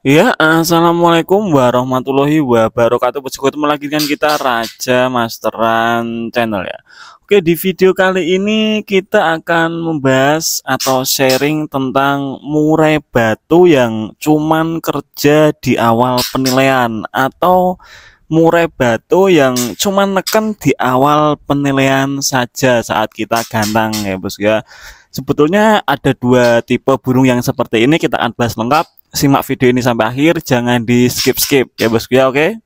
Ya, assalamualaikum warahmatullahi wabarakatuh. Ketemu lagi dengan kita Raja Masteran Channel ya. Oke, di video kali ini kita akan membahas atau sharing tentang murai batu yang cuman kerja di awal penilaian atau murai batu yang cuman neken di awal penilaian saja saat kita gantang ya bos ya. Sebetulnya ada dua tipe burung yang seperti ini, kita akan bahas lengkap. Simak video ini sampai akhir, jangan di skip-skip ya bosku ya, oke?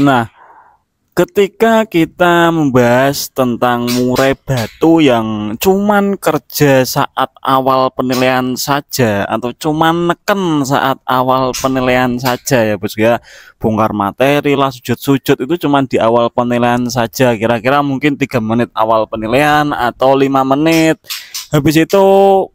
Nah, ketika kita membahas tentang murai batu yang cuman kerja saat awal penilaian saja atau cuman neken saat awal penilaian saja ya bos ya, bongkar materi lah, sujud-sujud itu cuman di awal penilaian saja, kira-kira mungkin 3 menit awal penilaian atau 5 menit. Habis itu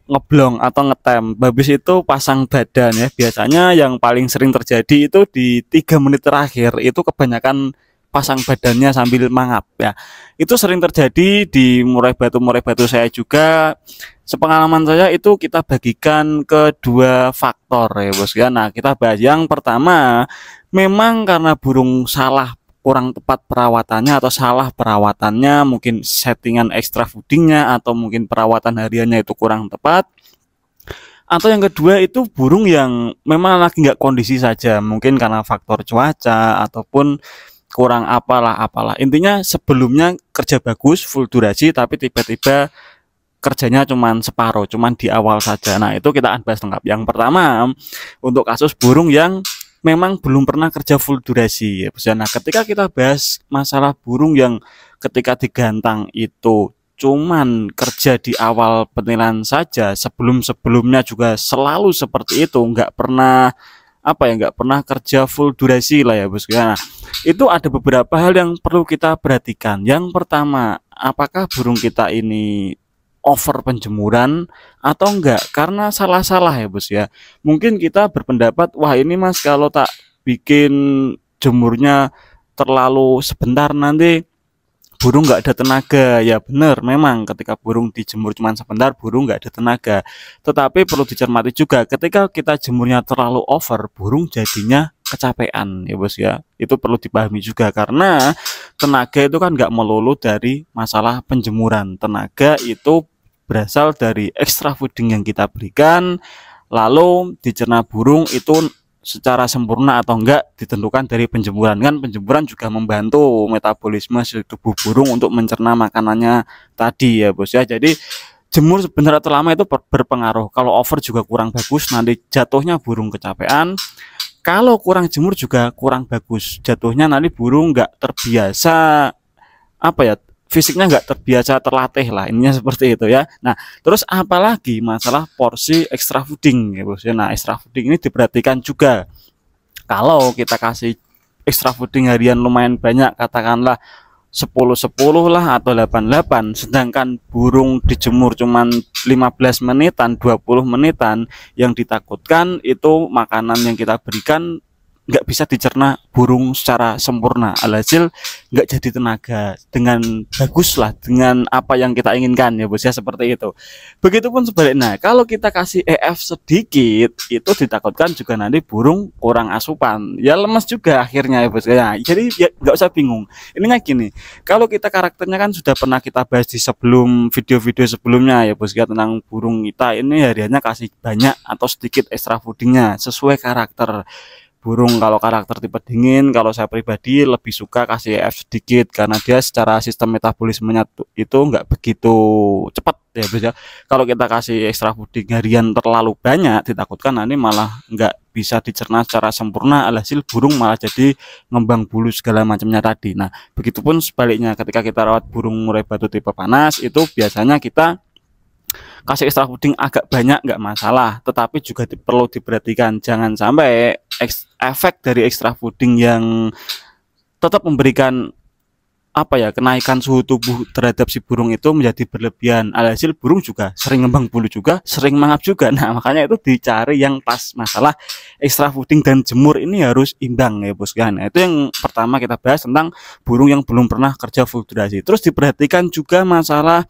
ngeblong atau ngetem, habis itu pasang badan ya. Biasanya yang paling sering terjadi itu di 3 menit terakhir itu kebanyakan pasang badannya sambil mangap ya. Itu sering terjadi di murai batu saya juga. Sepengalaman saya itu kita bagikan ke dua faktor ya bos ya. Nah, kita bahas yang pertama, memang karena burung salah, kurang tepat perawatannya atau salah perawatannya, mungkin settingan extra foodingnya atau mungkin perawatan hariannya itu kurang tepat. Atau yang kedua itu burung yang memang lagi nggak kondisi saja, mungkin karena faktor cuaca ataupun kurang apalah. Intinya sebelumnya kerja bagus, full durasi, tapi tiba-tiba kerjanya cuman separuh, cuman di awal saja. Nah, itu kita akan bahas lengkap. Yang pertama, untuk kasus burung yang memang belum pernah kerja full durasi ya. Nah, ketika kita bahas masalah burung yang ketika digantang itu cuman kerja di awal penilaian saja, sebelumnya juga selalu seperti itu, nggak pernah nggak pernah kerja full durasi lah ya bos. Nah, itu ada beberapa hal yang perlu kita perhatikan. Yang pertama, apakah burung kita ini over penjemuran atau enggak? Karena salah-salah ya bos ya. Mungkin kita berpendapat, wah ini mas kalau tak bikin jemurnya terlalu sebentar nanti burung nggak ada tenaga. Ya benar, memang ketika burung dijemur cuma sebentar burung nggak ada tenaga. Tetapi perlu dicermati juga, ketika kita jemurnya terlalu over, burung jadinya kecapean ya bos ya. Itu perlu dipahami juga, karena tenaga itu kan nggak melulu dari masalah penjemuran. Tenaga itu berasal dari extra fooding yang kita berikan, lalu dicerna burung itu secara sempurna atau enggak ditentukan dari penjemuran. Kan penjemuran juga membantu metabolisme tubuh burung untuk mencerna makanannya tadi ya bos ya. Jadi jemur sebentar atau lama itu berpengaruh. Kalau over juga kurang bagus, nanti jatuhnya burung kecapean. Kalau kurang jemur juga kurang bagus, jatuhnya nanti burung nggak terbiasa, apa ya, fisiknya nggak terbiasa terlatih lah, ininya seperti itu ya. Nah, terus apalagi masalah porsi extra fooding ya bos ya. Nah, extra fooding ini diperhatikan juga. Kalau kita kasih extra fooding harian lumayan banyak, katakanlah 10-10 lah atau 8-8, sedangkan burung dijemur cuman 15 menitan, 20 menitan, yang ditakutkan itu makanan yang kita berikan nggak bisa dicerna burung secara sempurna, alhasil nggak jadi tenaga dengan bagus lah, dengan apa yang kita inginkan ya bos ya, seperti itu. Begitupun sebaliknya, kalau kita kasih EF sedikit itu ditakutkan juga nanti burung kurang asupan, ya lemes juga akhirnya ya bos ya. Jadi ya nggak usah bingung, ininya gini, kalau kita karakternya kan sudah pernah kita bahas di sebelum video-video sebelumnya ya bos ya, tentang burung kita ini hariannya kasih banyak atau sedikit extra foodingnya sesuai karakter burung. Kalau karakter tipe dingin, kalau saya pribadi lebih suka kasih EF sedikit karena dia secara sistem metabolismenya itu nggak begitu cepat ya bos ya. Kalau kita kasih ekstra fooding harian terlalu banyak, ditakutkan nanti malah nggak bisa dicerna secara sempurna, alhasil burung malah jadi ngembang bulu segala macamnya tadi. Nah, begitupun sebaliknya, ketika kita rawat burung murai batu tipe panas itu biasanya kita kasih extra fooding agak banyak nggak masalah, tetapi juga perlu diperhatikan jangan sampai efek dari extra fooding yang tetap memberikan apa ya, kenaikan suhu tubuh terhadap si burung itu menjadi berlebihan. Alhasil burung juga sering ngembang bulu juga, sering mangap juga. Nah, makanya itu dicari yang pas. Masalah extra fooding dan jemur ini harus imbang ya bos kan. Nah, itu yang pertama kita bahas tentang burung yang belum pernah kerja full durasi. Terus diperhatikan juga masalah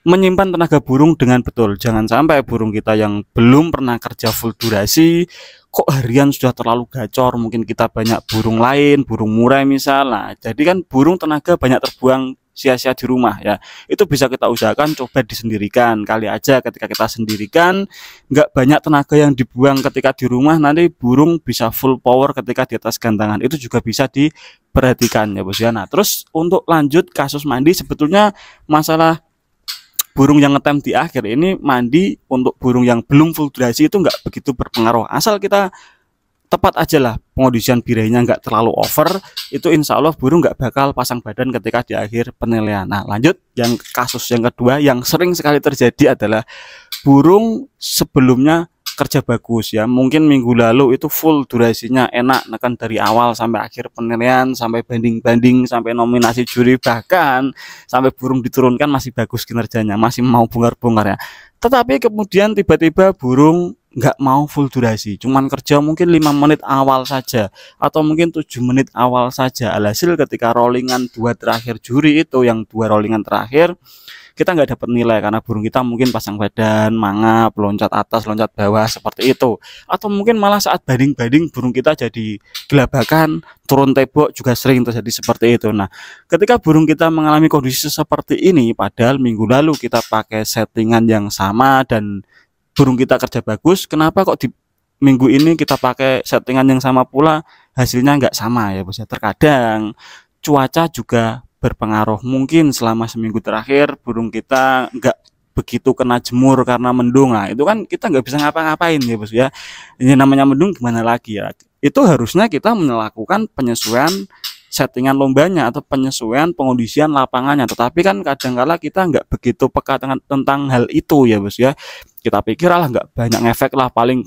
menyimpan tenaga burung dengan betul. Jangan sampai burung kita yang belum pernah kerja full durasi kok harian sudah terlalu gacor. Mungkin kita banyak burung lain, burung murai misalnya. Jadi kan burung tenaga banyak terbuang sia-sia di rumah ya. Itu bisa kita usahakan coba disendirikan. Kali aja ketika kita sendirikan nggak banyak tenaga yang dibuang ketika di rumah, nanti burung bisa full power ketika di atas gantangan. Itu juga bisa diperhatikan ya bos ya. Nah terus untuk lanjut kasus mandi, sebetulnya masalah burung yang ngetem di akhir ini mandi untuk burung yang belum full durasi itu nggak begitu berpengaruh, asal kita tepat aja lah pengondisian birainya nggak terlalu over, itu insya Allah burung nggak bakal pasang badan ketika di akhir penilaian. Nah lanjut yang kasus yang kedua yang sering sekali terjadi adalah burung sebelumnya kerja bagus ya, mungkin minggu lalu itu full durasinya enak, nekan dari awal sampai akhir penilaian, sampai banding-banding, sampai nominasi juri, bahkan sampai burung diturunkan masih bagus kinerjanya, masih mau bongkar-bongkar ya. Tetapi kemudian tiba-tiba burung nggak mau full durasi, cuman kerja mungkin 5 menit awal saja atau mungkin 7 menit awal saja. Alhasil ketika rollingan 2 terakhir juri itu, yang 2 rollingan terakhir kita nggak dapat nilai karena burung kita mungkin pasang badan, mangap, loncat atas, loncat bawah seperti itu. Atau mungkin malah saat banding-banding burung kita jadi gelabakan, turun tembok, juga sering terjadi seperti itu. Nah, ketika burung kita mengalami kondisi seperti ini, padahal minggu lalu kita pakai settingan yang sama dan burung kita kerja bagus, kenapa kok di minggu ini kita pakai settingan yang sama pula hasilnya nggak sama ya bos ya. Terkadang cuaca juga berpengaruh. Mungkin selama seminggu terakhir burung kita nggak begitu kena jemur karena mendung. Nah itu kan kita nggak bisa ngapa-ngapain ya bos ya, ini namanya mendung, gimana lagi ya. Itu harusnya kita melakukan penyesuaian settingan lombanya atau penyesuaian pengondisian lapangannya, tetapi kan kadangkala kita nggak begitu peka tentang hal itu ya bos ya. Kita pikir lah nggak banyak efek lah, paling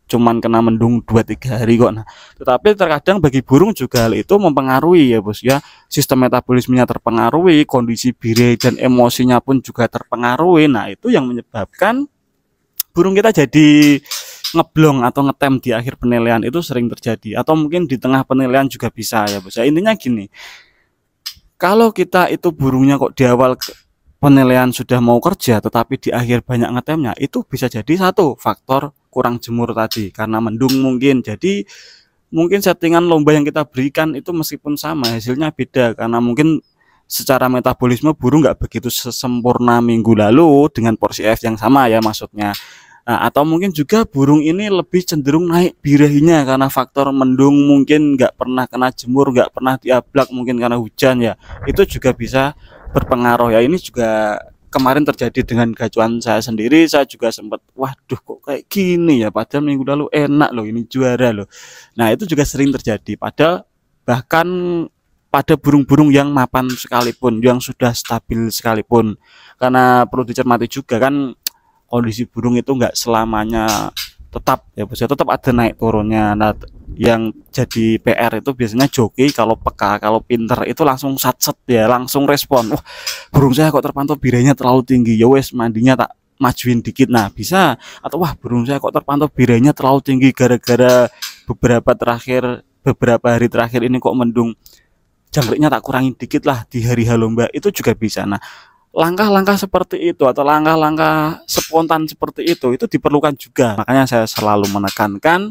cuman kena mendung 2-3 hari kok. Nah, tetapi terkadang bagi burung juga hal itu mempengaruhi ya bos ya. Sistem metabolismenya terpengaruhi, kondisi birai dan emosinya pun juga terpengaruhi. Nah itu yang menyebabkan burung kita jadi ngeblong atau ngetem di akhir penilaian, itu sering terjadi. Atau mungkin di tengah penilaian juga bisa ya bos ya. Intinya gini, kalau kita itu burungnya kok di awal penilaian sudah mau kerja tetapi di akhir banyak ngetemnya, itu bisa jadi satu faktor kurang jemur tadi karena mendung mungkin. Jadi mungkin settingan lomba yang kita berikan itu meskipun sama hasilnya beda karena mungkin secara metabolisme burung nggak begitu sempurna minggu lalu dengan porsi F yang sama ya maksudnya. Nah, atau mungkin juga burung ini lebih cenderung naik birahinya karena faktor mendung, mungkin nggak pernah kena jemur, nggak pernah diablak mungkin karena hujan ya. Itu juga bisa berpengaruh ya. Ini juga kemarin terjadi dengan gacuan saya sendiri. Saya juga sempat, waduh kok kayak gini ya, padahal minggu lalu enak loh, ini juara loh. Nah itu juga sering terjadi, padahal bahkan pada burung-burung yang mapan sekalipun, yang sudah stabil sekalipun. Karena perlu dicermati juga kan, kondisi burung itu nggak selamanya tetap ya bos ya, tetap ada naik turunnya. Nah yang jadi PR itu biasanya joki kalau peka, kalau pinter itu langsung satset ya, langsung respon, wah burung saya kok terpantau birainya terlalu tinggi, ya wes mandinya tak majuin dikit. Nah bisa, atau wah burung saya kok terpantau birainya terlalu tinggi gara-gara beberapa hari terakhir ini kok mendung, jangkriknya tak kurangin dikit lah di hari lomba, itu juga bisa. Nah langkah-langkah seperti itu atau langkah-langkah spontan seperti itu diperlukan juga. Makanya saya selalu menekankan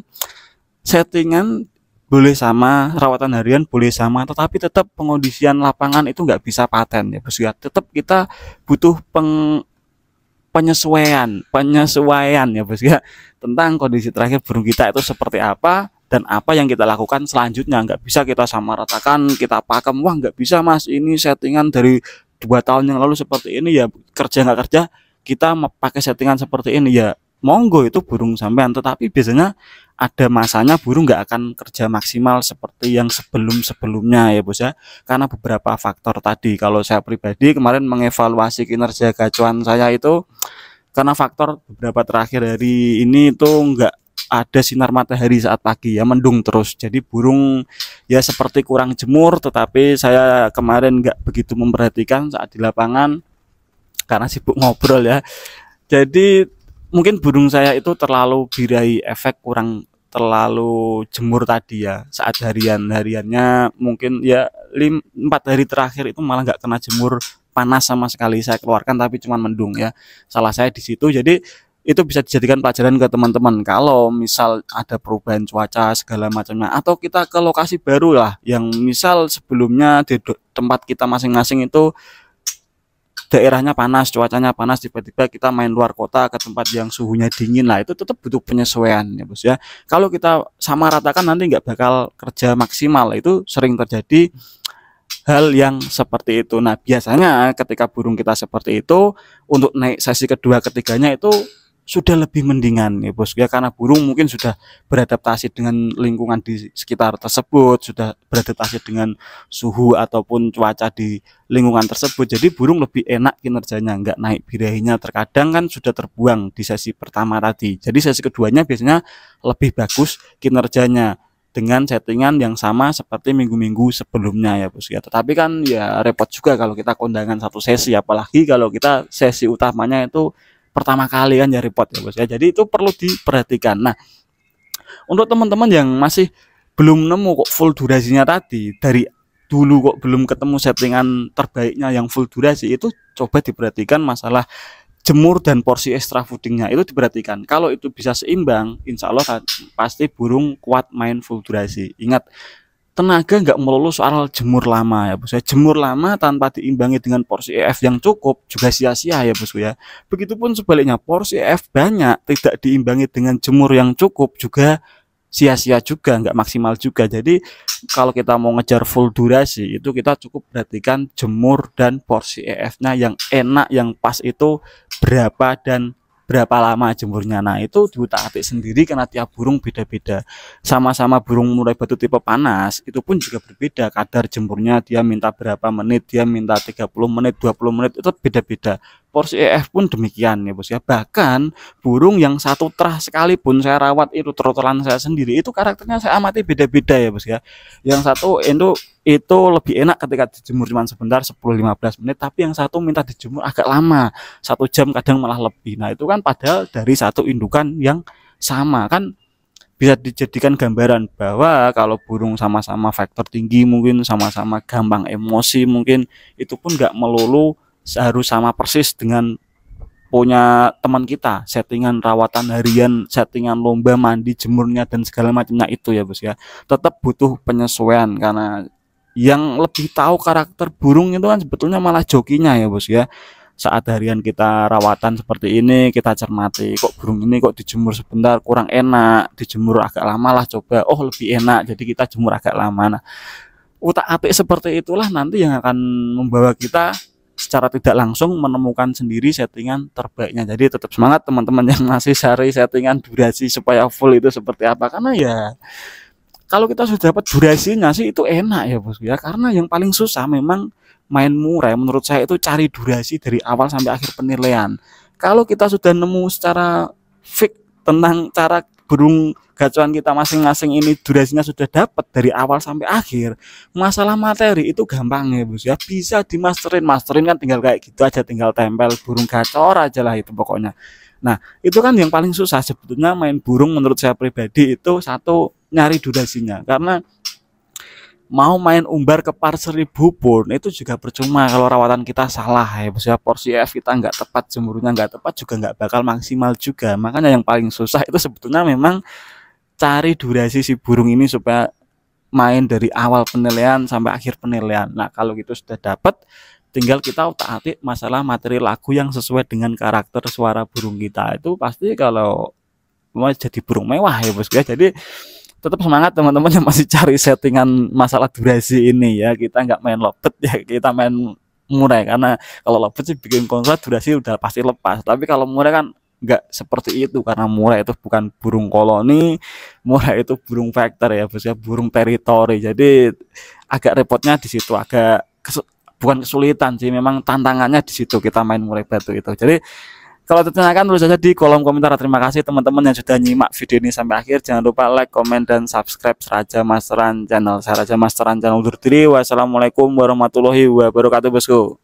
settingan boleh sama, rawatan harian boleh sama, tetapi tetap pengondisian lapangan itu nggak bisa paten ya bos ya. Tetap kita butuh penyesuaian ya bos ya, tentang kondisi terakhir burung kita itu seperti apa dan apa yang kita lakukan selanjutnya. Nggak bisa kita samaratakan, kita pakem, wah nggak bisa mas, ini settingan dari 2 tahun yang lalu seperti ini ya, kerja nggak kerja kita pakai settingan seperti ini ya, monggo itu burung sampean. Tetapi biasanya ada masanya burung nggak akan kerja maksimal seperti yang sebelum-sebelumnya ya bos ya, karena beberapa faktor tadi. Kalau saya pribadi kemarin mengevaluasi kinerja gacuan saya itu karena faktor beberapa terakhir hari ini itu nggak ada sinar matahari saat pagi ya, mendung terus. Jadi burung ya seperti kurang jemur, tetapi saya kemarin nggak begitu memperhatikan saat di lapangan karena sibuk ngobrol ya. Jadi mungkin burung saya itu terlalu birahi efek kurang terlalu jemur tadi ya, saat hariannya mungkin ya 4 hari terakhir itu malah nggak kena jemur panas sama sekali saya keluarkan, tapi cuma mendung ya, salah saya di situ. Jadi itu bisa dijadikan pelajaran ke teman-teman kalau misal ada perubahan cuaca segala macamnya, atau kita ke lokasi baru lah yang misal sebelumnya di tempat kita masing-masing itu daerahnya panas, cuacanya panas, tiba-tiba kita main luar kota ke tempat yang suhunya dingin lah, itu tetap butuh penyesuaian ya bos ya. Kalau kita sama ratakan nanti nggak bakal kerja maksimal, itu sering terjadi hal yang seperti itu. Nah biasanya ketika burung kita seperti itu, untuk naik sesi kedua ketiganya itu sudah lebih mendingan ya bos ya, karena burung mungkin sudah beradaptasi dengan lingkungan di sekitar tersebut, sudah beradaptasi dengan suhu ataupun cuaca di lingkungan tersebut. Jadi burung lebih enak kinerjanya, nggak naik birahinya terkadang kan sudah terbuang di sesi pertama tadi. Jadi sesi keduanya biasanya lebih bagus kinerjanya dengan settingan yang sama seperti minggu-minggu sebelumnya ya bos ya. Tetapi kan ya repot juga kalau kita kondangan satu sesi, apalagi kalau kita sesi utamanya itu pertama kali kan ya repot ya bos ya. Jadi itu perlu diperhatikan. Nah untuk teman-teman yang masih belum nemu kok full durasinya tadi, dari dulu kok belum ketemu settingan terbaiknya yang full durasi, itu coba diperhatikan masalah jemur dan porsi extra foodingnya, itu diperhatikan. Kalau itu bisa seimbang, insya Allah pasti burung kuat main full durasi. Ingat, tenaga nggak melulu soal jemur lama ya bos ya. Jemur lama tanpa diimbangi dengan porsi EF yang cukup juga sia-sia ya bos ya. Begitupun sebaliknya, porsi EF banyak tidak diimbangi dengan jemur yang cukup juga sia-sia juga, nggak maksimal juga. Jadi kalau kita mau ngejar full durasi itu kita cukup perhatikan jemur dan porsi EF-nya yang enak, yang pas itu berapa dan berapa lama jemurnya. Nah itu diutak-atik sendiri karena tiap burung beda-beda. Sama-sama burung murai batu tipe panas itu pun juga berbeda kadar jemurnya, dia minta berapa menit, dia minta 30 menit, 20 menit, itu beda-beda. Porsi EF pun demikian ya bos ya. Bahkan burung yang satu terah sekalipun saya rawat, itu trotolan saya sendiri, itu karakternya saya amati beda-beda ya bos ya. Yang satu itu lebih enak ketika dijemur cuma sebentar 10-15 menit, tapi yang satu minta dijemur agak lama, 1 jam kadang malah lebih. Nah itu kan padahal dari satu indukan yang sama, kan bisa dijadikan gambaran bahwa kalau burung sama-sama faktor tinggi, mungkin sama-sama gampang emosi, mungkin itu pun nggak melulu harus sama persis dengan punya teman kita, settingan rawatan harian, settingan lomba, mandi, jemurnya dan segala macamnya itu ya bos ya. Tetap butuh penyesuaian, karena yang lebih tahu karakter burung itu kan sebetulnya malah jokinya ya bos ya. Saat harian kita rawatan seperti ini, kita cermati, kok burung ini kok dijemur sebentar kurang enak, dijemur agak lama lah coba, oh lebih enak, jadi kita jemur agak lama. Nah utak-atik seperti itulah nanti yang akan membawa kita secara tidak langsung menemukan sendiri settingan terbaiknya. Jadi tetap semangat teman-teman yang masih cari settingan durasi supaya full itu seperti apa, karena ya kalau kita sudah dapat durasinya sih itu enak ya bos ya. Karena yang paling susah memang main murai menurut saya itu cari durasi dari awal sampai akhir penilaian. Kalau kita sudah nemu secara fix tentang cara burung gacuan kita masing-masing ini durasinya sudah dapat dari awal sampai akhir, masalah materi itu gampang ya bos ya, bisa masterin kan tinggal kayak gitu aja, tinggal tempel burung gacor aja lah itu pokoknya. Nah itu kan yang paling susah sebetulnya main burung menurut saya pribadi, itu satu nyari durasinya, karena mau main umbar ke par 1000 pun itu juga percuma kalau rawatan kita salah ya bos ya. Porsi EF kita nggak tepat, jemurnya nggak tepat, juga nggak bakal maksimal juga. Makanya yang paling susah itu sebetulnya memang cari durasi si burung ini supaya main dari awal penilaian sampai akhir penilaian. Nah kalau gitu sudah dapat, tinggal kita utak-atik masalah materi lagu yang sesuai dengan karakter suara burung kita. Itu pasti kalau mau jadi burung mewah ya bos ya. Jadi tetap semangat teman-teman yang masih cari settingan masalah durasi ini ya. Kita nggak main lobet ya, kita main murai, karena kalau lobet sih bikin kontrak durasi udah pasti lepas, tapi kalau murai kan nggak seperti itu, karena murai itu bukan burung koloni, murai itu burung vektor ya bos ya, burung teritori. Jadi agak repotnya di situ, agak bukan kesulitan sih, memang tantangannya di situ kita main murai batu itu. Jadi Kalau ditanyakan tulis saja di kolom komentar. Terima kasih teman-teman yang sudah nyimak video ini sampai akhir. Jangan lupa like, komen, dan subscribe Raja Masteran Channel. Saya Raja Masteran Channel undur diri. Wassalamualaikum warahmatullahi wabarakatuh bosku.